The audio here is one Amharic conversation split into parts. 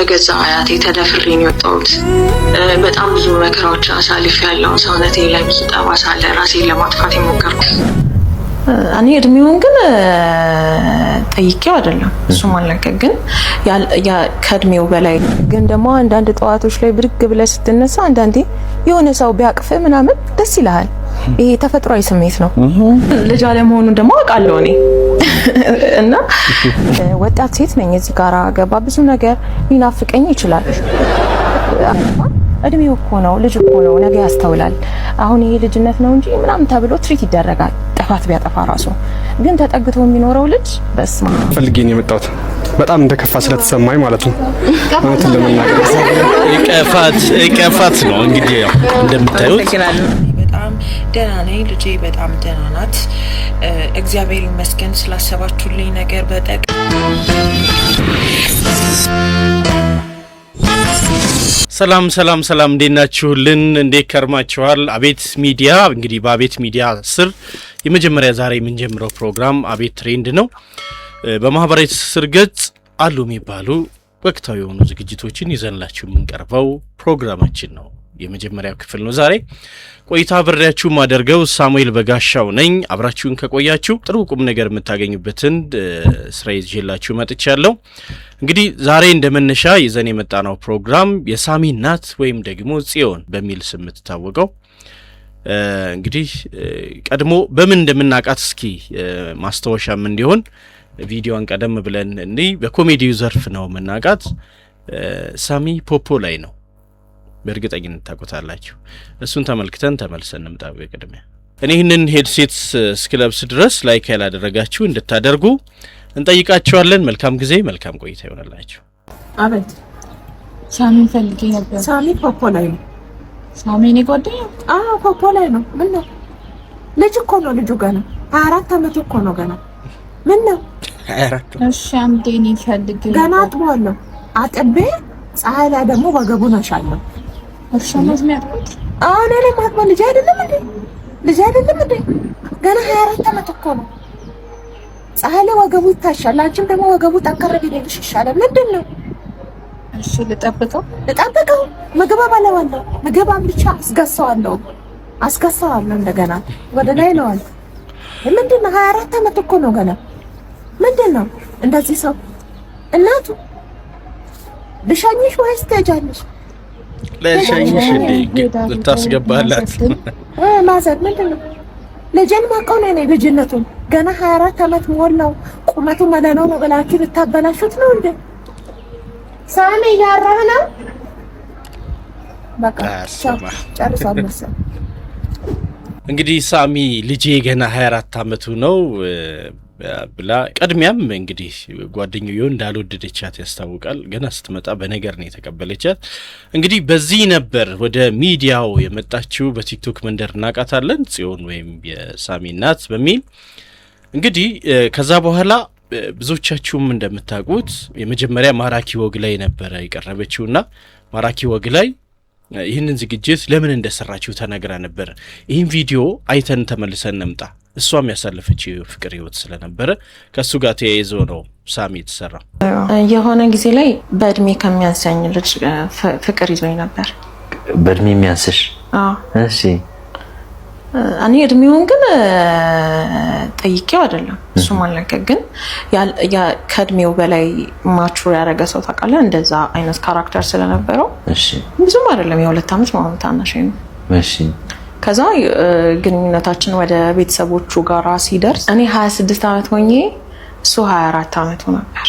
ገዛ አያቴ ተደፍሬ ነው የወጣሁት። በጣም ብዙ መከራዎች አሳልፌያለሁ። ሰውነቴ ላይ ብዙ ጠባሳ አለ። ራሴን ለማጥፋት የሞከርኩት እኔ እድሜውን ግን ጠይቄው አይደለም እሱ ማለከ ግን ከእድሜው በላይ ግን ደግሞ አንዳንድ ጠዋቶች ላይ ብድግ ብለህ ስትነሳ አንዳንዴ የሆነ ሰው ቢያቅፍ ምናምን ደስ ይላል። ይሄ ተፈጥሯዊ ስሜት ነው። ልጅ አለመሆኑን ደግሞ አውቃለሁ እኔ እና ወጣት ሴት ነኝ። እዚህ ጋር ገባ ብዙ ነገር ሊናፍቀኝ ይችላል። እድሜው እኮ ነው፣ ልጅ እኮ ነው፣ ነገ ያስተውላል። አሁን ይሄ ልጅነት ነው እንጂ ምናምን ተብሎ ትሪት ይደረጋል። ጥፋት ቢያጠፋ ራሱ ግን ተጠግቶ የሚኖረው ልጅ በስማ ፈልጌ ነው የመጣሁት። በጣም እንደከፋ ስለተሰማኝ ማለት ነው። እንትን ለመናገር እቀፋት ነው እንግዲህ ያው እንደምታዩት በጣም ደህና ነኝ። ልጄ በጣም ደህና ናት። እግዚአብሔር ይመስገን ስላሰባችሁልኝ ነገር በጠቅ ሰላም እንዴት ናችሁልን? እንዴት ከርማችኋል? አቤት ሚዲያ እንግዲህ በአቤት ሚዲያ ስር የመጀመሪያ ዛሬ የምንጀምረው ፕሮግራም አቤት ትሬንድ ነው። በማህበራዊ ትስስር ገጽ አሉ የሚባሉ ወቅታዊ የሆኑ ዝግጅቶችን ይዘንላችሁ የምንቀርበው ፕሮግራማችን ነው። የመጀመሪያው ክፍል ነው ዛሬ። ቆይታ አብሬያችሁ ማደርገው ሳሙኤል በጋሻው ነኝ። አብራችሁን ከቆያችሁ ጥሩ ቁም ነገር የምታገኙበትን ስራ ይዤላችሁ መጥቻለሁ። እንግዲህ ዛሬ እንደመነሻ ይዘን የመጣነው ፕሮግራም የሳሚ እናት ወይም ደግሞ ጽዮን በሚል ስም የምትታወቀው እንግዲህ ቀድሞ በምን እንደምናቃት እስኪ ማስታወሻም እንዲሆን ቪዲዮን ቀደም ብለን እንዲህ በኮሜዲው ዘርፍ ነው የምናቃት። ሳሚ ፖፖ ላይ ነው በእርግጠኝነት ታውቁታላችሁ። እሱን ተመልክተን ተመልሰን እንምጣ። በቅድሚያ እኔ ይህንን ሄድሴት እስክለብስ ድረስ ላይክ ያላደረጋችሁ እንድታደርጉ እንጠይቃችኋለን። መልካም ጊዜ፣ መልካም ቆይታ ይሆንላችሁ። አቤት ሳሚ ፈልጌ ነበር። ሳሚ ፖፖ ላይ ነው። ሳሚ እኔ ጓደኛ? አዎ ፖፖ ላይ ነው። ምን ነው? ልጅ እኮ ነው ልጁ ገና 24 ዓመት እኮ ነው ገና። ምን ነው? 24 እሺ አንዴ እኔ ፈልጌ ገና አጥቧለሁ። አጥቤ ፀሐይ ላይ ደግሞ ወገቡን አሻለሁ። እርሻ ማዝሚያት አሁን እኔ ማጥባ ልጅ አይደለም እንዴ? ልጅ አይደለም እንዴ? ገና 24 ዓመት እኮ ነው። ፀሐይ ላይ ወገቡ ይታሻል። አንቺም ደግሞ ወገቡ ጠንከር ቢልሽ ይሻላል። ምንድን ነው? እሺ ልጠብቀው ምግብ አበላዋለሁ። ምግብ አምልቻ አስገሳዋለሁ እንደገና ወደ ላይ ነው። ምንድን ነው? 24 ዓመት እኮ ነው ገና። ምንድን ነው እንደዚህ ሰው? እናቱ ልሸኝሽ ወይስ ትሄጃለሽ? ለሸኝሽ እንዴ ልታስገባላት ማዘር ምንድን ነው? ልጅን ማቀው ነው እኔ ልጅነቱን ገና 24 ዓመት ሞላው። ቁመቱ መለለው ነው ብላችሁ ልታበላሹት ነው እንዴ? ሳሚ ያራህ ነው በቃ ጨርሷል መሰለኝ። እንግዲህ ሳሚ ልጄ ገና 24 ዓመቱ ነው ብላ ቀድሚያም እንግዲህ ጓደኛው እንዳልወደደቻት ያስታውቃል። ገና ስትመጣ በነገር ነው የተቀበለቻት። እንግዲህ በዚህ ነበር ወደ ሚዲያው የመጣችው። በቲክቶክ መንደር እናቃታለን ጽዮን ወይም የሳሚ እናት በሚል እንግዲህ ከዛ በኋላ ብዙዎቻችሁም እንደምታውቁት የመጀመሪያ ማራኪ ወግ ላይ ነበር የቀረበችውና ማራኪ ወግ ላይ ይህንን ዝግጅት ለምን እንደሰራችሁ ተነግራ ነበር። ይህን ቪዲዮ አይተን ተመልሰን እንምጣ። እሷም ያሳለፈችው ፍቅር ህይወት ስለነበረ ከሱ ጋር ተያይዞ ነው ሳሚ የተሰራ። የሆነ ጊዜ ላይ በእድሜ ከሚያንሰኝ ልጅ ፍቅር ይዞኝ ነበር። በእድሜ የሚያንስሽ? አዎ። እሺ እኔ እድሜውን ግን ጠይቄው አይደለም እሱ ማለከ ግን ከእድሜው በላይ ማቹር ያደረገ ሰው ታውቃለህ፣ እንደዛ አይነት ካራክተር ስለነበረው እሺ ብዙም አይደለም የ2 ዓመት ማሙት ታናሽ ነው። እሺ ከዛ ግንኙነታችን ወደ ቤተሰቦቹ ጋር ሲደርስ እኔ 26 ዓመት ሆኜ እሱ 24 ዓመት ነበር።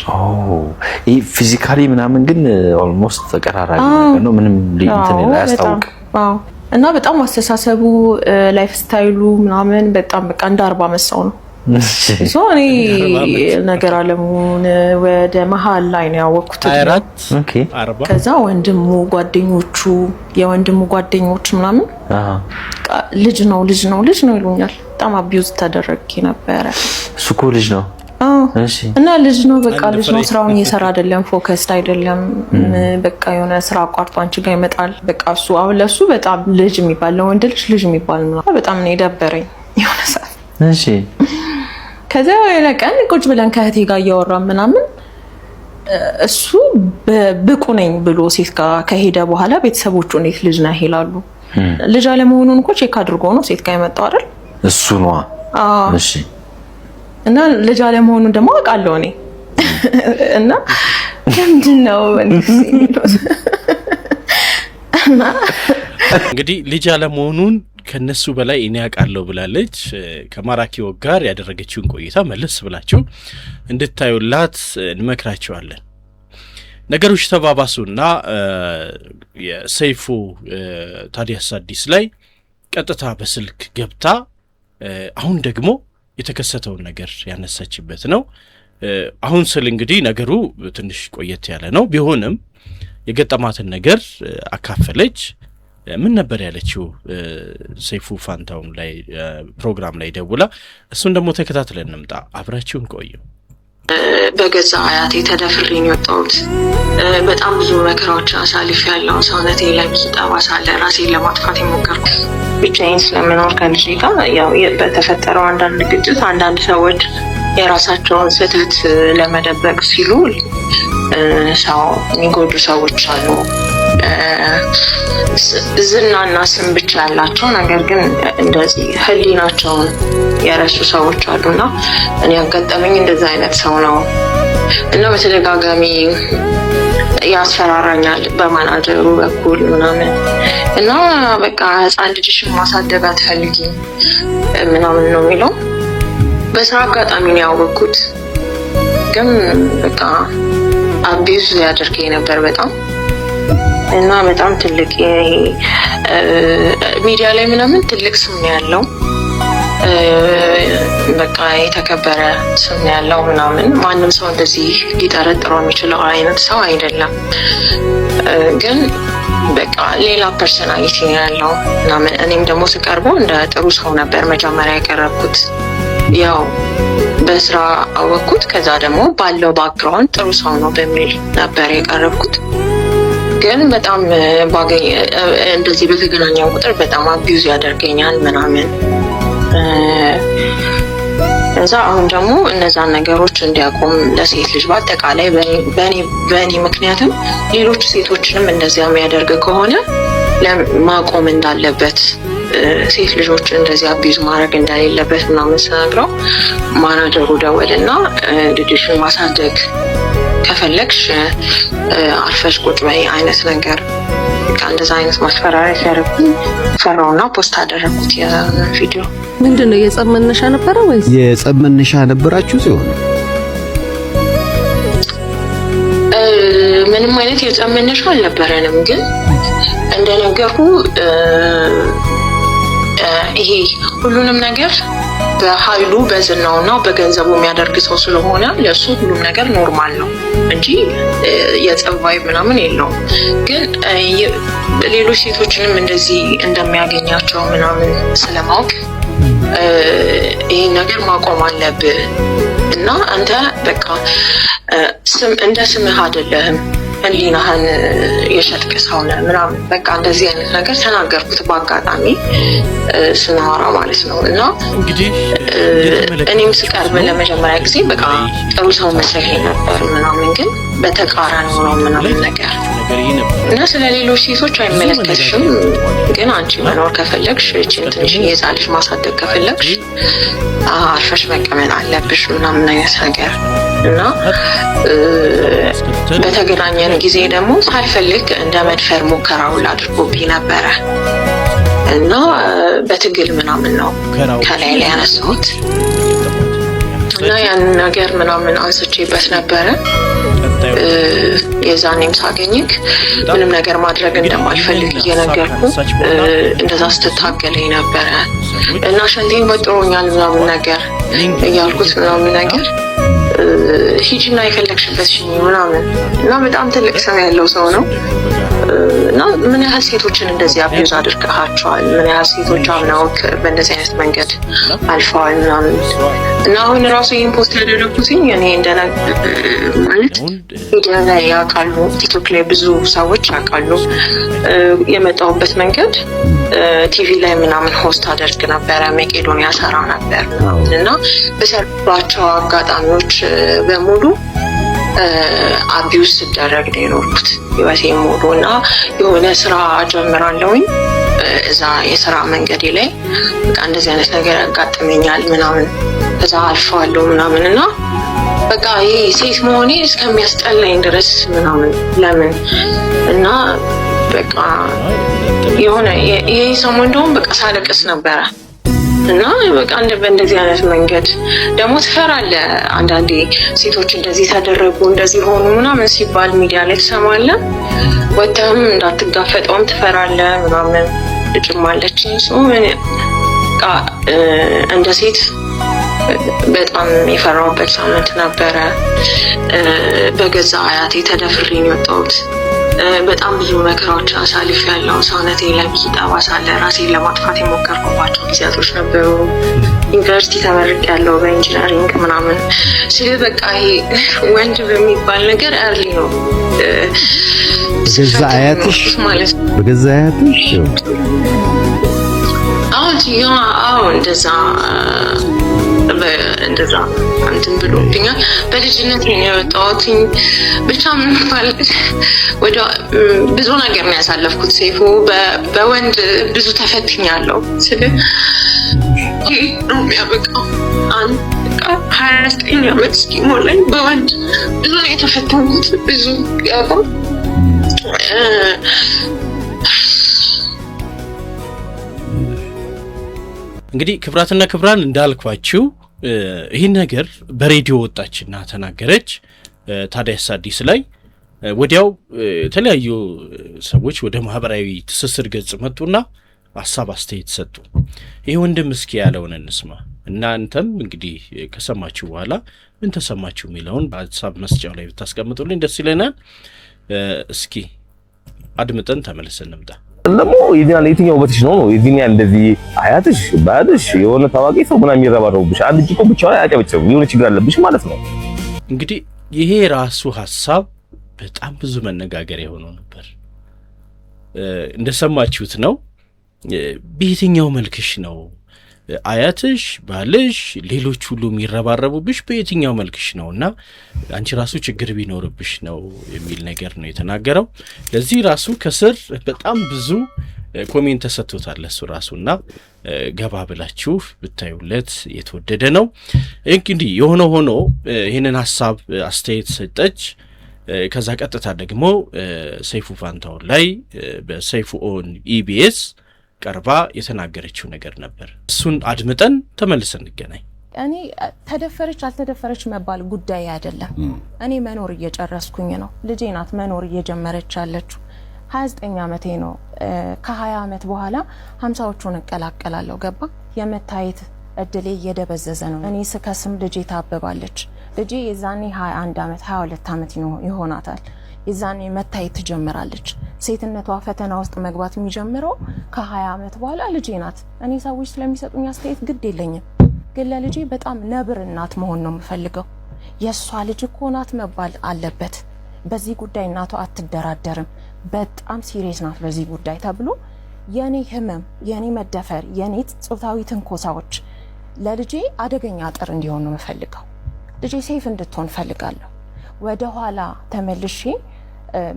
ይሄ ፊዚካሊ ምናምን ግን ኦልሞስት ተቀራራቢ ነገር ነው። ምንም እንትን አያስታውቅም። አዎ እና በጣም አስተሳሰቡ ላይፍ ስታይሉ ምናምን በጣም በቃ እንደ 40 ዓመት ሰው ነው። እኔ ነገር አለሙን ወደ መሀል ላይ ነው ያወቅኩት። 40 ከዛ የወንድሙ ጓደኞች ምናምን ልጅ ነው ይሉኛል። በጣም አቢዩዝ ተደረግኩ ነበር። እሱ እኮ ልጅ ነው። እሺ እና ልጅ ነው በቃ ልጅ ነው። ስራውን እየሰራ አይደለም፣ ፎከስድ አይደለም። በቃ የሆነ ስራ አቋርጦ አንቺ ጋር ይመጣል። በቃ እሱ አሁን ለሱ በጣም ልጅ የሚባል ለወንድ ልጅ የሚባል ነው። በጣም ነው የደበረኝ የሆነ ሰዓት። እሺ ከዛ የሆነ ቀን ቁጭ ብለን ከእህቴ ጋር እያወራን ምናምን እሱ ብቁ ነኝ ብሎ ሴት ጋር ከሄደ በኋላ ቤተሰቦቹ እንዴት ልጅ ነህ ይላሉ? ልጅ አለመሆኑን እኮ ቼክ አድርጎ ነው ሴት ጋር የመጣው አይደል? እሱ ነው። እሺ። እና ልጅ አለመሆኑን ደግሞ አውቃለሁ እኔ እና ምንድነው እንግዲህ ልጅ አለመሆኑን ከነሱ በላይ እኔ ያውቃለሁ ብላለች። ከማራኪ ወግ ጋር ያደረገችውን ቆይታ መለስ ብላችሁ እንድታዩላት እንመክራችኋለን። ነገሮች ተባባሱና የሰይፉ ታዲያስ አዲስ ላይ ቀጥታ በስልክ ገብታ አሁን ደግሞ የተከሰተውን ነገር ያነሳችበት ነው። አሁን ስል እንግዲህ ነገሩ ትንሽ ቆየት ያለ ነው ቢሆንም የገጠማትን ነገር አካፈለች። ምን ነበር ያለችው? ሰይፉ ፋንታውን ላይ ፕሮግራም ላይ ደውላ እሱን ደግሞ ተከታትለን እንምጣ። አብራችሁን ቆዩ። በገዛ አያቴ ተደፍሬ ነው የወጣሁት። በጣም ብዙ መከራዎች አሳልፍ ያለው ሰውነቴ ላይ ብዙ ጠባሳ አለ። ራሴን ለማጥፋት የሞከርኩ ብቻዬን ስለምኖር ከልጄ ጋር ያው በተፈጠረው አንዳንድ ግጭት አንዳንድ ሰዎች የራሳቸውን ስህተት ለመደበቅ ሲሉ ሰው የሚጎዱ ሰዎች አሉ። ዝናና ስም ብቻ ያላቸው ነገር ግን እንደዚህ ህሊናቸውን የረሱ ሰዎች አሉና እኔ ያጋጠመኝ እንደዛ አይነት ሰው ነው እና በተደጋጋሚ ያስፈራራኛል በማናጀሩ በኩል ምናምን እና በቃ ህፃን ልጅሽን ማሳደግ አትፈልጊም ምናምን ነው የሚለው። በስራ አጋጣሚ ነው ያወቅኩት። ግን በቃ አቢዝ ያደርገኝ ነበር በጣም እና በጣም ትልቅ ሚዲያ ላይ ምናምን ትልቅ ስም ያለው በቃ የተከበረ ስም ያለው ምናምን ማንም ሰው እንደዚህ ሊጠረጥረው የሚችለው አይነት ሰው አይደለም። ግን በቃ ሌላ ፐርሰናሊቲ ነው ያለው ምናምን። እኔም ደግሞ ስቀርበው እንደ ጥሩ ሰው ነበር መጀመሪያ ያቀረብኩት። ያው በስራ አወቅኩት። ከዛ ደግሞ ባለው ባክግራውንድ ጥሩ ሰው ነው በሚል ነበር የቀረብኩት። ግን በጣም ባገኝ እንደዚህ በተገናኘው ቁጥር በጣም አቢዩዝ ያደርገኛል ምናምን። እዛ አሁን ደግሞ እነዛን ነገሮች እንዲያቆም ለሴት ልጅ በአጠቃላይ በእኔ ምክንያትም ሌሎች ሴቶችንም እንደዚያ የሚያደርግ ከሆነ ለማቆም እንዳለበት ሴት ልጆች እንደዚህ አቢዩዝ ማድረግ እንደሌለበት ምናምን ስነግረው ማናጀሩ ደወልና ልጅሽን ማሳደግ ከፈለግሽ አርፈሽ ቁጭ በይ አይነት ነገር እንደዛ አይነት ማስፈራሪያ ሲያደርጉኝ ፈራውና ፖስት አደረኩት የቪዲዮ። ምንድነው የጸብ መነሻ ነበረ ወይስ? የጸብ መነሻ ነበራችሁ ሲሆን ምንም አይነት የጸብ መነሻ አልነበረንም። ግን እንደነገርኩ ይሄ ሁሉንም ነገር በኃይሉ በዝናውና በገንዘቡ የሚያደርግ ሰው ስለሆነ ለሱ ሁሉም ነገር ኖርማል ነው እንጂ የጸብ ቫይብ ምናምን የለውም። ግን ሌሎች ሴቶችንም እንደዚህ እንደሚያገኛቸው ምናምን ስለማውቅ ይሄን ነገር ማቆም አለብህ እና አንተ በቃ እንደ ስምህ አይደለህም ህሊናህን የሸጥክ ሰው ነህ ምናምን በቃ እንደዚህ አይነት ነገር ተናገርኩት በአጋጣሚ ስናወራ ማለት ነው። እና እኔም ስቀርብ ለመጀመሪያ ጊዜ በቃ ጥሩ ሰው መስለኝ ነበር ምናምን፣ ግን በተቃራኒ ነው ምናምን ነገር እና ስለ ሌሎች ሴቶች አይመለከትሽም፣ ግን አንቺ መኖር ከፈለግሽ እቺን ትንሽ የህፃን ልጅ ማሳደግ ከፈለግሽ አርፈሽ መቀመጥ አለብሽ ምናምን አይነት ነገር እና በተገናኘን ጊዜ ደግሞ ሳልፈልግ እንደ መድፈር ሙከራው አድርጎብኝ ነበረ እና በትግል ምናምን ነው ከላይ ላይ ያነሳሁት እና ያን ነገር ምናምን አንስቼበት ነበረ። የዛኔም ሳገኝክ ምንም ነገር ማድረግ እንደማልፈልግ እየነገርኩ እንደዛ ስትታገለኝ ነበረ እና ሸንቴን ወጥሮኛል ምናምን ነገር እያልኩት ምናምን ነገር ሂጂና የፈለግሽበት ሽኝ ምናምን እና በጣም ትልቅ ሰው ያለው ሰው ነው እና ምን ያህል ሴቶችን እንደዚህ አቢዩዝ አድርገሃቸዋል፣ ምን ያህል ሴቶች አምነውክ በእንደዚህ አይነት መንገድ አልፈዋል ምናምን እና አሁን ራሱ ይህን ፖስት ያደረኩትኝ እኔ ማለት ሚዲያ ላይ ያውቃሉ፣ ቲክቶክ ላይ ብዙ ሰዎች ያውቃሉ የመጣሁበት መንገድ። ቲቪ ላይ ምናምን ሆስት አደርግ ነበረ፣ መቄዶንያ ሰራ ነበር እና በሰርባቸው አጋጣሚዎች በሙሉ አቢውስ ሲደረግ ነው የኖርኩት ህይወቴ ሙሉና የሆነ ስራ ጀምራለሁኝ እዛ የሥራ መንገዴ ላይ በቃ እንደዚህ አይነት ነገር ያጋጥመኛል ምናምን እዛ አልፈዋለሁ ምናምንና በቃ ይሄ ሴት መሆኔ እስከሚያስጠላኝ ድረስ ምናምን ለምን እና በቃ የሆነ ይሄ ሰሞን እንደውም በቃ ሳለቅስ ነበረ እና በቃ እንደዚህ አይነት መንገድ ደግሞ ትፈራለህ አንዳንዴ ሴቶች እንደዚህ ተደረጉ እንደዚህ ሆኑ ምናምን ሲባል ሚዲያ ላይ ትሰማለህ ወጣም እንዳትጋፈጠውም ትፈራለህ ምናምን ልጅማለችኝ ሰው በቃ እንደ ሴት በጣም የፈራሁበት ሳምንት ነበረ በገዛ አያቴ ተደፍሬ ነው የወጣሁት በጣም ብዙ መከራዎች አሳልፌያለሁ ሰውነቴ ላይ ብዙ ጠባሳ አለ ራሴን ለማጥፋት የሞከርኩባቸው ጊዜያቶች ነበሩ ዩኒቨርሲቲ ተመርቄያለሁ በኢንጂነሪንግ ምናምን ስለዚህ በቃ ይሄ ወንድ በሚባል ነገር አርሊ ነው በገዛ አያትሽ ማለት ነው በገዛ አያትሽ አዎ እንደዛ አንተም ብሎኛል በልጅነት ነው የወጣሁት ብቻ ምን ማለት ወደ ብዙ ነገር ነው ያሳለፍኩት ሰይፉ በወንድ ብዙ ተፈትኛለሁ ስለዚህ ነው ያበቃው አንተ 29 ዓመት እስኪሞላኝ በወንድ ብዙ ነው የተፈተንኩት ብዙ ያው እንግዲህ ክብራትና ክብራን እንዳልኳችሁ ይሄን ነገር በሬዲዮ ወጣችና ተናገረች ታዲያስ አዲስ ላይ ወዲያው የተለያዩ ሰዎች ወደ ማህበራዊ ትስስር ገጽ መጡና ሐሳብ አስተያየት ሰጡ ይሄ ወንድም እስኪ ያለውን እንስማ እናንተም እንግዲህ ከሰማችሁ በኋላ ምን ተሰማችሁ የሚለውን በሐሳብ መስጫው ላይ ብታስቀምጡልኝ ደስ ይለናል እስኪ አድምጠን ተመልሰን እንምጣ ደግሞ ይዲናል የትኛው በትሽ ነው ይዲናል እንደዚህ አያትሽ ባድሽ የሆነ ታዋቂ ሰው ምናምን ይረባረቡብሽ አንድ ጭቆ ብቻው ያጨብጭብ የሆነ ችግር አለብሽ ማለት ነው እንግዲህ ይሄ ራሱ ሐሳብ በጣም ብዙ መነጋገሪያ ሆኖ ነበር እንደሰማችሁት ነው በየትኛው መልክሽ ነው አያትሽ ባልሽ ሌሎች ሁሉ የሚረባረቡብሽ በየትኛው መልክሽ ነውና አንቺ ራሱ ችግር ቢኖርብሽ ነው የሚል ነገር ነው የተናገረው ለዚህ ራሱ ከስር በጣም ብዙ ኮሜንት ተሰጥቶታል እሱ ራሱና ገባ ብላችሁ ብታዩለት የተወደደ ነው እንግዲህ የሆነ ሆኖ ይሄንን ሐሳብ አስተያየት ሰጠች ከዛ ቀጥታ ደግሞ ሰይፉ ፋንታውን ላይ በሰይፉ ኦን ኢቢኤስ ቀርባ የተናገረችው ነገር ነበር እሱን አድምጠን ተመልሰን እንገናኝ እኔ ተደፈረች አልተደፈረች መባል ጉዳይ አይደለም እኔ መኖር እየጨረስኩኝ ነው ልጄ ናት መኖር እየጀመረች ያለችው 29 ዓመቴ ነው ከ20 ዓመት በኋላ 50ዎቹን እንቀላቀላለሁ ገባ የመታየት እድሌ እየደበዘዘ ነው እኔ ስከስም ልጄ ታበባለች ልጄ የዛኔ 21 ዓመት 22 ዓመት ይሆናታል የዛኔ መታየት ትጀምራለች ሴትነቷ ፈተና ውስጥ መግባት የሚጀምረው ከ20 ዓመት በኋላ ልጄ ናት እኔ ሰዎች ስለሚሰጡኝ አስተያየት ግድ የለኝም ግን ለልጄ በጣም ነብር እናት መሆን ነው የምፈልገው የሷ ልጅ እኮ ናት መባል አለበት በዚህ ጉዳይ እናቷ አትደራደርም በጣም ሲሪየስ ናት በዚህ ጉዳይ ተብሎ የኔ ህመም የኔ መደፈር የኔ ጾታዊ ትንኮሳዎች ለልጄ አደገኛ አጥር እንዲሆን ነው የምፈልገው ልጄ ሴፍ እንድትሆን ፈልጋለሁ ወደ ኋላ ተመልሼ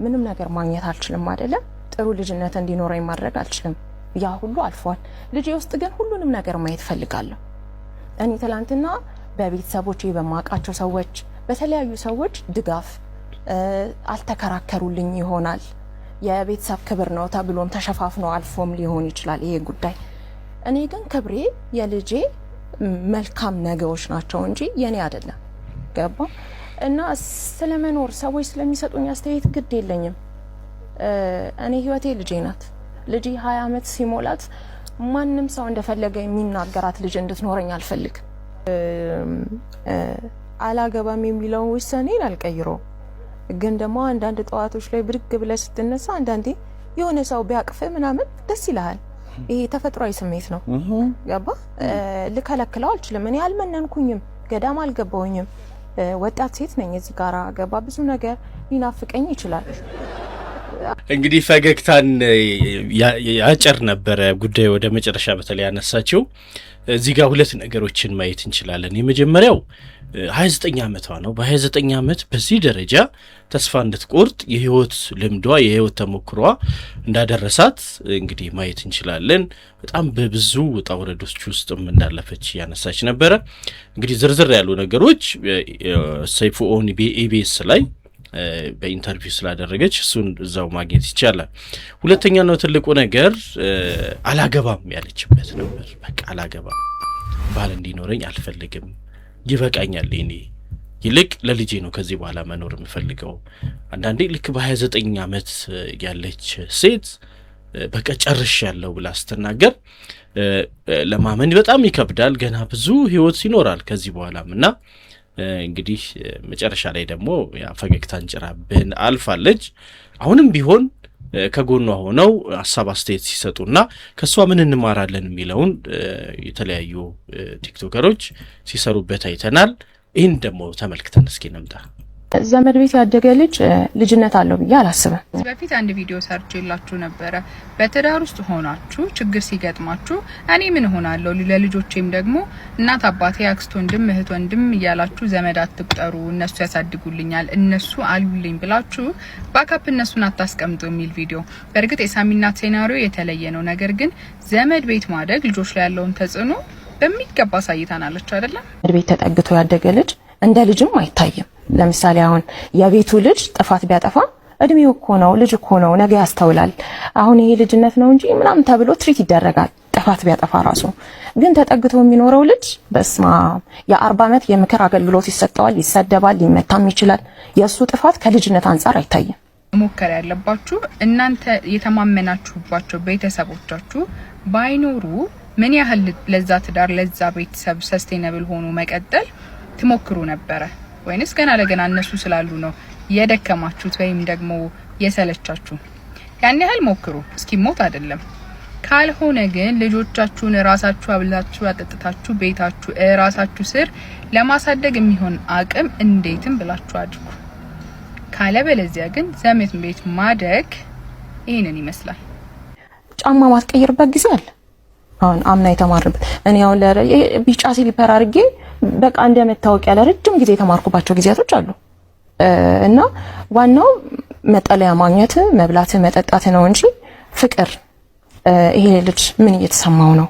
ምንም ነገር ማግኘት አልችልም አይደለም ጥሩ ልጅነት እንዲኖረኝ ማድረግ አልችልም ያ ሁሉ አልፏል ልጄ ውስጥ ግን ሁሉንም ነገር ማየት ፈልጋለሁ እኔ ትላንትና በቤተሰቦቼ በማቃቸው ሰዎች በተለያዩ ሰዎች ድጋፍ አልተከራከሩልኝ ይሆናል የቤተሰብ ክብር ነው ተብሎም ተሸፋፍኖ አልፎም ሊሆን ይችላል ይሄ ጉዳይ እኔ ግን ክብሬ የልጄ መልካም ነገሮች ናቸው እንጂ የኔ አይደለም ገባ እና ስለመኖር ሰዎች ስለሚሰጡኝ አስተያየት ግድ የለኝም እኔ ህይወቴ ልጄ ናት ልጄ 20 ዓመት ሲሞላት ማንንም ሰው እንደፈለገ የሚናገራት ልጅ እንድትኖረኝ አልፈልግም አላገባም የሚለው ውሳኔን አልቀይረው ግን ደግሞ አንዳንድ ጠዋቶች ላይ ብድግ ብለህ ስትነሳ አንዳንዴ የሆነ ሰው ቢያቅፍ ምናምን ደስ ይላል ይሄ ተፈጥሯዊ ስሜት ነው ገባ ልከለክለው አልችልም እኔ አልመነንኩኝም ገዳም አልገባውኝም ወጣት ሴት ነኝ እዚህ ጋር ገባ ብዙ ነገር ሊናፍቀኝ ይችላል እንግዲህ ፈገግታን ያጨር ነበረ ጉዳይ ወደ መጨረሻ በተለይ ያነሳቸው እዚህ ጋር ሁለት ነገሮችን ማየት እንችላለን። የመጀመሪያው 29 ዓመቷ ነው። በ29 ዓመት በዚህ ደረጃ ተስፋ እንድትቆርጥ የህይወት ልምዷ የህይወት ተሞክሯ እንዳደረሳት እንግዲህ ማየት እንችላለን። በጣም በብዙ ውጣ ውረዶች ውስጥም እንዳለፈች ያነሳች ነበረ። እንግዲህ ዝርዝር ያሉ ነገሮች ሰይፉ ኦን ኢቢኤስ ላይ በኢንተርቪው ስላደረገች እሱን እዛው ማግኘት ይቻላል። ሁለተኛው ነው ትልቁ ነገር አላገባም ያለችበት ነበር። በቃ አላገባም፣ ባል እንዲኖረኝ አልፈልግም፣ ይበቃኛል፣ እኔ ይልቅ ለልጄ ነው ከዚህ በኋላ መኖር የምፈልገው። አንዳንዴ ልክ በ29 ዓመት ያለች ሴት በቃ ጨርሽ ያለው ብላ ስትናገር ለማመን በጣም ይከብዳል። ገና ብዙ ህይወት ይኖራል ከዚህ በኋላም እና እንግዲህ መጨረሻ ላይ ደግሞ ያ ፈገግታን ጭራብን አልፋለች። አሁንም ቢሆን ከጎኗ ሆነው ሀሳብ አስተያየት ሲሰጡና ከሷ ምን እንማራለን የሚለውን የተለያዩ ቲክቶከሮች ሲሰሩበት አይተናል። ይህን ደግሞ ተመልክተን እስኪ እንምጣ። ዘመድ ቤት ያደገ ልጅ ልጅነት አለው ብዬ አላስብም። በፊት አንድ ቪዲዮ ሰርቼላችሁ ነበረ። በትዳር ውስጥ ሆናችሁ ችግር ሲገጥማችሁ እኔ ምን ሆናለሁ ለልጆቼም ደግሞ እናት አባቴ፣ አክስት፣ ወንድም፣ እህት፣ ወንድም እያላችሁ ዘመድ አትቁጠሩ፣ እነሱ ያሳድጉልኛል፣ እነሱ አሉልኝ ብላችሁ ባካፕ እነሱን አታስቀምጡ የሚል ቪዲዮ። በእርግጥ የሳሚናት ሴናሪዮ የተለየ ነው። ነገር ግን ዘመድ ቤት ማደግ ልጆች ላይ ያለውን ተጽዕኖ በሚገባ ሳይታናለች አይደለም። ዘመድ ቤት ተጠግቶ ያደገ ልጅ እንደ ልጅም አይታይም። ለምሳሌ አሁን የቤቱ ልጅ ጥፋት ቢያጠፋ እድሜው እኮ ነው፣ ልጅ እኮ ነው፣ ነገ ያስተውላል፣ አሁን ይሄ ልጅነት ነው እንጂ ምናምን ተብሎ ትሪት ይደረጋል። ጥፋት ቢያጠፋ ራሱ ግን ተጠግቶ የሚኖረው ልጅ በስማ የ40 ዓመት የምክር አገልግሎት ይሰጠዋል፣ ይሰደባል፣ ሊመታም ይችላል። የሱ ጥፋት ከልጅነት አንፃር አይታይም። ሞከር ያለባችሁ እናንተ የተማመናችሁባቸው ቤተሰቦቻችሁ ባይኖሩ ምን ያህል ለዛ ትዳር ለዛ ቤተሰብ ሰስቴነብል ሆኖ መቀጠል ትሞክሩ ነበረ? ወይንስ ገና ለገና እነሱ ስላሉ ነው የደከማችሁት ወይም ደግሞ የሰለቻችሁ? ያን ያህል ሞክሩ፣ እስኪሞት አይደለም። ካልሆነ ግን ልጆቻችሁን ራሳችሁ አብላችሁ አጠጥታችሁ ቤታችሁ ራሳችሁ ስር ለማሳደግ የሚሆን አቅም እንዴትም ብላችሁ አድርጉ። ካለበለዚያ ግን ዘመድ ቤት ማደግ ይሄንን ይመስላል። ጫማ ማስቀየርበት ጊዜ አለ። አሁን አምና የተማርንበት እኔ አሁን ቢጫ ሲሊፐር አድርጌ በቃ እንደመታወቂያ ለረጅም ጊዜ የተማርኩባቸው ጊዜያቶች አሉ። እና ዋናው መጠለያ ማግኘት፣ መብላት፣ መጠጣት ነው እንጂ ፍቅር ይሄ ልጅ ምን እየተሰማው ነው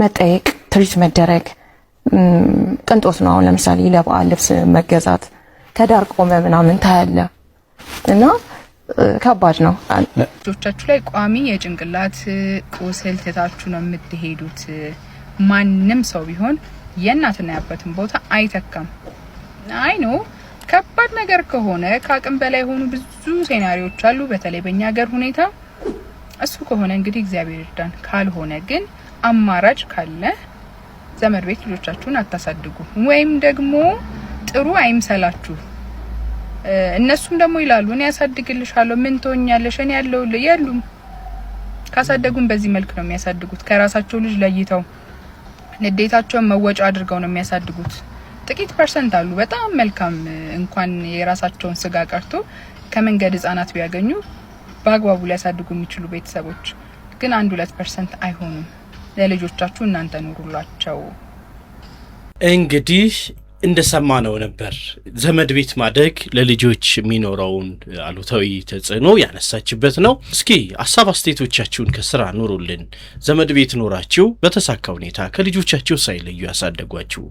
መጠየቅ፣ ትሪት መደረግ ቅንጦት ነው። አሁን ለምሳሌ ለበዓል ልብስ መገዛት ከዳር ቆመ ምናምን ታያለ እና ከባድ ነው። ልጆቻችሁ ላይ ቋሚ የጭንቅላት ቁስል ትታችሁ ነው የምትሄዱት። ማንም ሰው ቢሆን የእናትና ያበትን ቦታ አይተካም። አይ ነው ከባድ ነገር ከሆነ ከአቅም በላይ የሆኑ ብዙ ሴናሪዎች አሉ፣ በተለይ በእኛ ሀገር ሁኔታ። እሱ ከሆነ እንግዲህ እግዚአብሔር ይርዳን። ካልሆነ ግን አማራጭ ካለ ዘመድ ቤት ልጆቻችሁን አታሳድጉ፣ ወይም ደግሞ ጥሩ አይምሰላችሁ። እነሱም ደግሞ ይላሉ እኔ ያሳድግልሻለሁ፣ ምን ትሆኛለሽ፣ እኔ ያለሁልህ ያሉም። ካሳደጉን በዚህ መልክ ነው የሚያሳድጉት። ከራሳቸው ልጅ ለይተው ንዴታቸውን መወጫ አድርገው ነው የሚያሳድጉት። ጥቂት ፐርሰንት አሉ በጣም መልካም፣ እንኳን የራሳቸውን ስጋ ቀርቶ ከመንገድ ህጻናት ቢያገኙ በአግባቡ ሊያሳድጉ የሚችሉ ቤተሰቦች ግን 1-2% አይሆኑም። ለልጆቻችሁ እናንተ ኑሩላቸው። እንግዲህ እንደሰማነው ነበር ዘመድ ቤት ማደግ ለልጆች የሚኖረውን አሉታዊ ተጽዕኖ ያነሳችበት ነው። እስኪ ሀሳብ አስተያየቶቻችሁን ከስራ ኑሩልን። ዘመድ ቤት ኖራችሁ በተሳካ ሁኔታ ከልጆቻችሁ ሳይለዩ ያሳደጓችሁ፣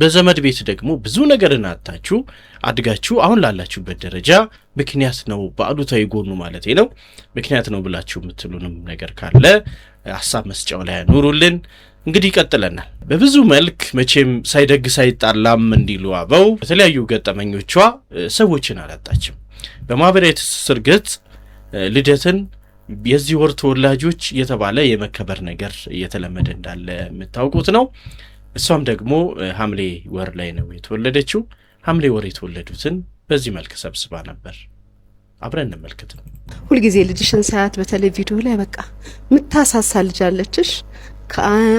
በዘመድ ቤት ደግሞ ብዙ ነገርን አጣችሁ አድጋችሁ አሁን ላላችሁበት ደረጃ ምክንያት ነው፣ በአሉታዊ ጎኑ ማለት ነው ምክንያት ነው ብላችሁ የምትሉንም ነገር ካለ ሀሳብ መስጫው ላይ ኑሩልን። እንግዲህ ይቀጥለናል። በብዙ መልክ መቼም ሳይደግ ሳይጣላም እንዲሉ አበው በተለያዩ ገጠመኞቿ ሰዎችን አላጣችም። በማህበራዊ ትስስር ገጽ ልደትን የዚህ ወር ተወላጆች የተባለ የመከበር ነገር እየተለመደ እንዳለ የምታውቁት ነው። እሷም ደግሞ ሐምሌ ወር ላይ ነው የተወለደችው። ሐምሌ ወር የተወለዱትን በዚህ መልክ ሰብስባ ነበር። አብረን እንመልከት። ሁልጊዜ ልጅሽን ሳያት በተለይ ቪዲዮ ላይ በቃ ምታሳሳ ልጅ አለችሽ፣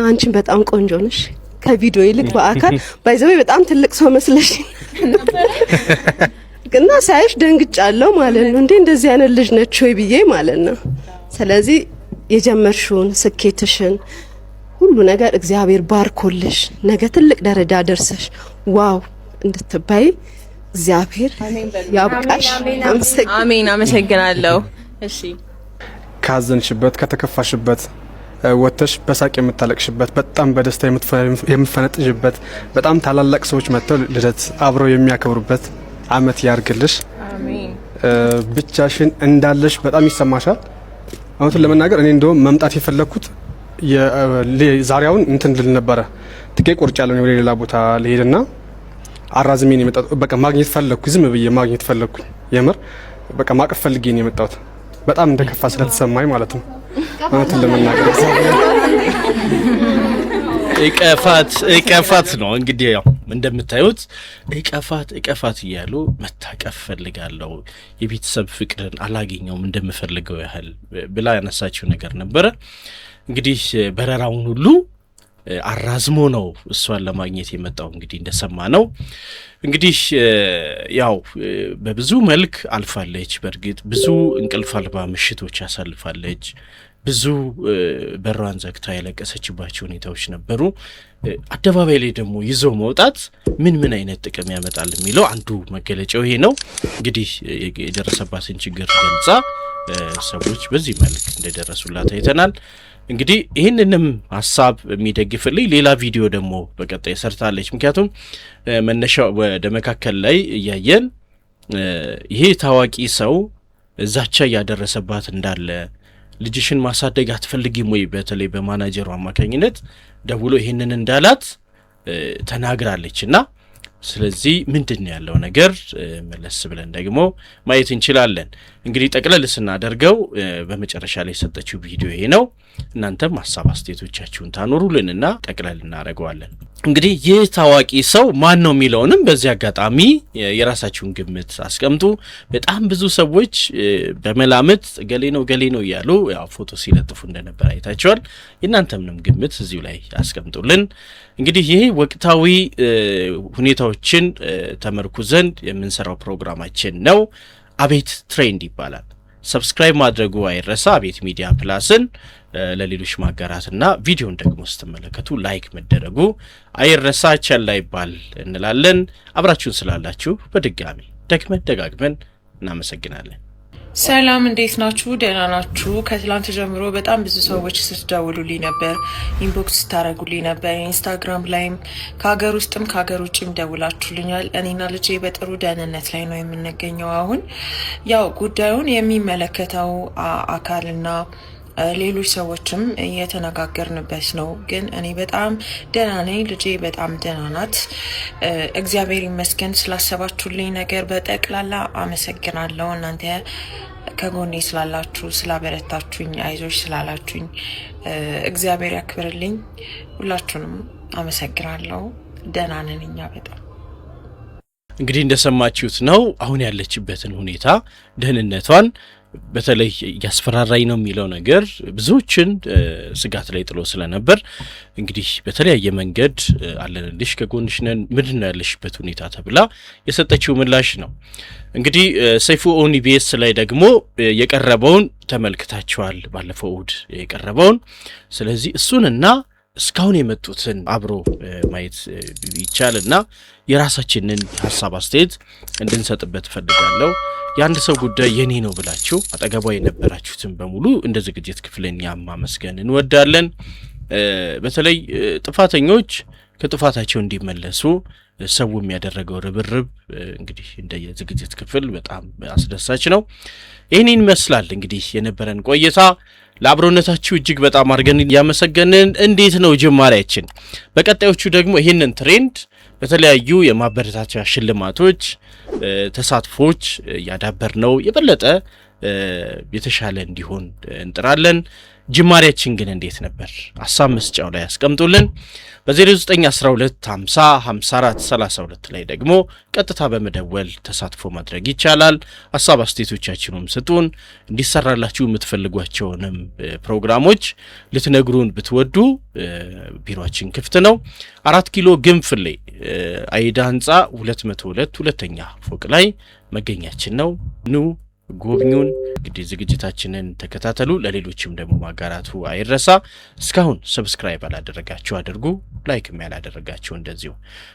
አንቺን በጣም ቆንጆ ነሽ፣ ከቪዲዮ ይልቅ በአካል ባይዘው በጣም ትልቅ ሰው መስለሽ እና ሳይሽ ደንግጫለሁ ማለት ነው። እንዴ እንደዚህ አይነት ልጅ ነች ወይ ብዬ ማለት ነው። ስለዚህ የጀመርሽውን ስኬትሽን ሁሉ ነገር እግዚአብሔር ባርኮልሽ ነገ ትልቅ ደረጃ ደርሰሽ ዋው እንድትባይ እግዚአብሔር ያብቃሽ። አሜን። አመሰግናለሁ። እሺ ካዘንሽበት ከተከፋሽበት ወተሽ በሳቅ የምታለቅሽበት በጣም በደስታ የምትፈነጥሽበት በጣም ታላላቅ ሰዎች መጥተው ልደት አብረው የሚያከብሩበት አመት ያርግልሽ። አሜን። ብቻሽን እንዳለሽ በጣም ይሰማሻል። አሁን ለመናገር እኔ እንደው መምጣት የፈለኩት ዛሬውን እንትን ልል ነበረ። ትኬት ቆርጫለሁ ወደ ሌላ ቦታ ልሄድና አራዝሜ ነው የመጣሁት። በቃ ማግኘት ፈለኩ፣ ዝም ብዬ ማግኘት ፈለኩኝ። የምር በቃ ማቀፍ ፈልጌ ነው የመጣሁት። በጣም እንደከፋ ስለተሰማኝ ማለት ነው። አሁን ለመናገር እቀፋት ነው እንግዲህ ያው እንደምታዩት እቀፋት እያሉ መታቀፍ ፈልጋለሁ የቤተሰብ ፍቅርን አላገኘውም እንደምፈልገው ያህል ብላ ያነሳችው ነገር ነበረ። እንግዲህ በረራውን ሁሉ አራዝሞ ነው እሷን ለማግኘት የመጣው። እንግዲህ እንደሰማ ነው እንግዲህ ያው በብዙ መልክ አልፋለች። በእርግጥ ብዙ እንቅልፍ አልባ ምሽቶች አሳልፋለች። ብዙ በሯን ዘግታ ያለቀሰችባቸው ሁኔታዎች ነበሩ። አደባባይ ላይ ደግሞ ይዞ መውጣት ምን አይነት ጥቅም ያመጣል የሚለው አንዱ መገለጫው ይሄ ነው። እንግዲህ የደረሰባትን ችግር ገልጻ ሰዎች በዚህ መልክ እንደደረሱላት አይተናል። እንግዲህ ይህንንም ሀሳብ የሚደግፍልኝ ሌላ ቪዲዮ ደግሞ በቀጣይ ሰርታለች። ምክንያቱም መነሻው ወደ መካከል ላይ እያየን ይሄ ታዋቂ ሰው ዛቻ እያደረሰባት እንዳለ ልጅሽን ማሳደግ አትፈልጊም ወይ በተለይ በማናጀሩ አማካኝነት ደውሎ ይሄንን እንዳላት ተናግራለችና ስለዚህ ምንድነው ያለው ነገር መለስ ብለን ደግሞ ማየት እንችላለን። እንግዲህ ጠቅለል ስናደርገው በመጨረሻ ላይ የሰጠችው ቪዲዮ ይሄ ነው። እናንተም ሐሳብ አስተያየቶቻችሁን ታኖሩልንና ጠቅለል እናደርገዋለን። እንግዲህ ይህ ታዋቂ ሰው ማን ነው የሚለውንም በዚህ አጋጣሚ የራሳችሁን ግምት አስቀምጡ። በጣም ብዙ ሰዎች በመላምት ገሌ ነው እያሉ ያው ፎቶ ሲለጥፉ እንደነበር አይታችኋል። የእናንተምንም ግምት እዚሁ ላይ አስቀምጡልን። እንግዲህ ይሄ ወቅታዊ ሁኔታዎችን ተመርኩዘን የምንሰራው ፕሮግራማችን ነው። አቤት ትሬንድ ይባላል። ሰብስክራይብ ማድረጉ አይረሳ። አቤት ሚዲያ ፕላስን ለሌሎች ማጋራትና ቪዲዮን ደግሞ ስትመለከቱ ላይክ መደረጉ አይረሳ። ቸል ይባል እንላለን። አብራችሁን ስላላችሁ በድጋሚ ደጋግመን እናመሰግናለን። ሰላም እንዴት ናችሁ? ደህና ናችሁ? ከትላንት ጀምሮ በጣም ብዙ ሰዎች ስትደውሉልኝ ነበር፣ ኢንቦክስ ስታደርጉልኝ ነበር። ኢንስታግራም ላይም ከሀገር ውስጥም ከሀገር ውጭም ደውላችሁልኛል። እኔና ልጄ በጥሩ ደህንነት ላይ ነው የምንገኘው። አሁን ያው ጉዳዩን የሚመለከተው አካልና ሌሎች ሰዎችም እየተነጋገርንበት ነው። ግን እኔ በጣም ደህና ነኝ፣ ልጄ በጣም ደህና ናት። እግዚአብሔር ይመስገን። ስላሰባችሁልኝ ነገር በጠቅላላ አመሰግናለሁ። እናንተ ከጎኔ ስላላችሁ፣ ስላበረታችሁኝ፣ አይዞች ስላላችሁኝ እግዚአብሔር ያክብርልኝ። ሁላችሁንም አመሰግናለሁ። ደህና ነን እኛ በጣም። እንግዲህ እንደሰማችሁት ነው አሁን ያለችበትን ሁኔታ ደህንነቷን በተለይ ያስፈራራኝ ነው የሚለው ነገር ብዙዎችን ስጋት ላይ ጥሎ ስለነበር እንግዲህ በተለያየ መንገድ አለንልሽ ከጎንሽ ነን ምንድነው ያለሽበት ሁኔታ ተብላ የሰጠችው ምላሽ ነው። እንግዲህ ሰይፉ ኦን ኢቢኤስ ላይ ደግሞ የቀረበውን ተመልክታችኋል፣ ባለፈው እሁድ የቀረበውን። ስለዚህ እሱንና እስካሁን የመጡትን አብሮ ማየት ይቻልና የራሳችንን ሐሳብ አስተያየት እንድንሰጥበት ፈልጋለሁ። የአንድ ሰው ጉዳይ የኔ ነው ብላችሁ አጠገቧ የነበራችሁትን በሙሉ እንደ ዝግጅት ክፍልን ማመስገን እንወዳለን። በተለይ ጥፋተኞች ከጥፋታቸው እንዲመለሱ ሰው የሚያደረገው ርብርብ እንግዲህ እንደ ዝግጅት ክፍል በጣም አስደሳች ነው። ይህንን ይመስላል እንግዲህ የነበረን ቆይታ። ለአብሮነታችሁ እጅግ በጣም አድርገን ያመሰገንን። እንዴት ነው ጅማሬያችን? በቀጣዮቹ ደግሞ ይህንን ትሬንድ በተለያዩ የማበረታቻ ሽልማቶች ተሳትፎች ያዳበር ነው የበለጠ የተሻለ እንዲሆን እንጥራለን። ጅማሬያችን ግን እንዴት ነበር? ሐሳብ መስጫው ላይ ያስቀምጡልን። በ0912 50 54 32 ላይ ደግሞ ቀጥታ በመደወል ተሳትፎ ማድረግ ይቻላል። ሐሳብ አስተያየቶቻችሁንም ስጡን። እንዲሰራላችሁ የምትፈልጓቸውንም ፕሮግራሞች ልትነግሩን ብትወዱ ቢሮአችን ክፍት ነው። 4 ኪሎ ግንፍሌ አይዳ ህንጻ 202 ሁለተኛ ፎቅ ላይ መገኛችን ነው። ኑ ጎብኙን። እንግዲህ ዝግጅታችንን ተከታተሉ። ለሌሎችም ደግሞ ማጋራቱ አይረሳ። እስካሁን ሰብስክራይብ አላደረጋችሁ አድርጉ። ላይክም ያላደረጋችሁ እንደዚሁ።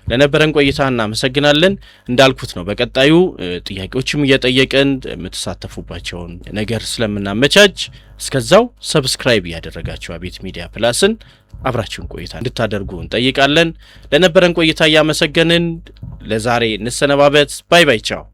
ለነበረን ቆይታ እናመሰግናለን። እንዳልኩት ነው በቀጣዩ ጥያቄዎችም እየጠየቀን የምትሳተፉባቸውን ነገር ስለምናመቻች እስከዛው ሰብስክራይብ ያደረጋችሁ አቤት ሚዲያ ፕላስን አብራችሁን ቆይታ እንድታደርጉ እንጠይቃለን። ለነበረን ቆይታ ያመሰገንን ለዛሬ እንሰነባበት። ባይ ባይ ቻው።